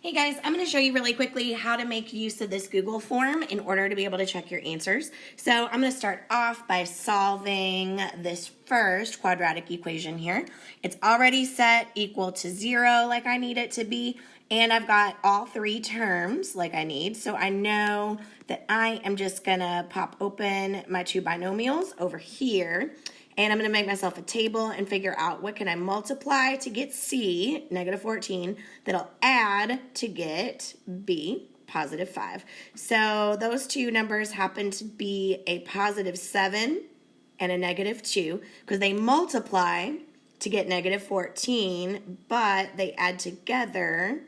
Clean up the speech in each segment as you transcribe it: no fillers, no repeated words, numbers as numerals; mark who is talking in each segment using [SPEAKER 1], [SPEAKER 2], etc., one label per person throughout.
[SPEAKER 1] Hey guys, I'm going to show you really quickly how to make use of this Google form in order to be able to check your answers. So I'm going to start off by solving this first quadratic equation here. It's already set equal to 0 like I need it to be, and I've got all three terms like I need. So I know that I am just going to pop open my two binomials over here. And I'm going to make myself a table and figure out what can I multiply to get C, negative 14, that'll add to get B, positive 5. So those two numbers happen to be a positive 7 and a negative 2 because they multiply to get negative 14, but they add together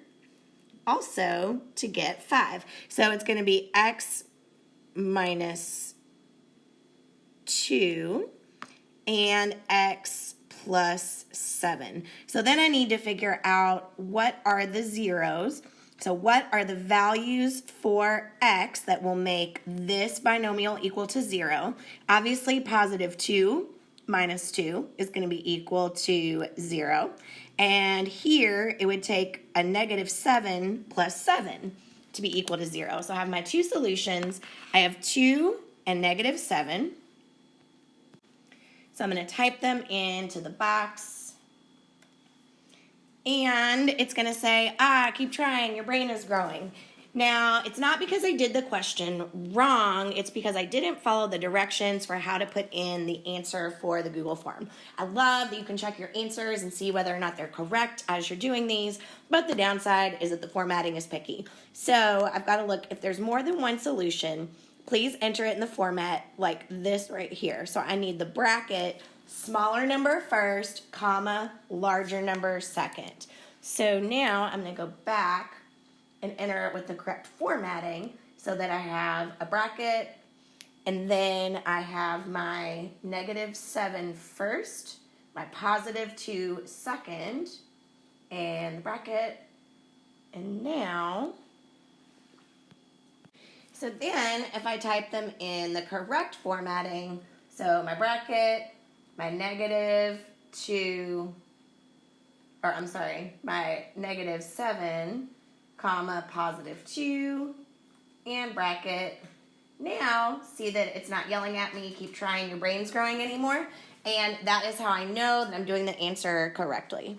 [SPEAKER 1] also to get 5. So it's going to be x minus 2 and x plus 7. So then I need to figure out what are the zeros. So what are the values for x that will make this binomial equal to 0? Obviously, positive 2 minus 2 is going to be equal to 0. And here it would take a negative 7 plus 7 to be equal to 0. So I have my two solutions. I have 2 and negative 7. So I'm going to type them into the box. And it's going to say, keep trying, your brain is growing. Now, it's not because I did the question wrong, it's because I didn't follow the directions for how to put in the answer for the Google form. I love that you can check your answers and see whether or not they're correct as you're doing these, but the downside is that the formatting is picky. So I've got to look, if there's more than one solution, please enter it in the format like this right here. So I need the bracket, smaller number first, comma, larger number second. So now I'm going to go back and enter it with the correct formatting so that I have a bracket, and then I have my negative 7 first, my positive 2 second, and the bracket, and now... So then, if I type them in the correct formatting, so my bracket, my negative 2, or I'm sorry, my negative 7, comma, positive 2, and bracket. Now, see that it's not yelling at me, keep trying, your brain's growing anymore, and that is how I know that I'm doing the answer correctly.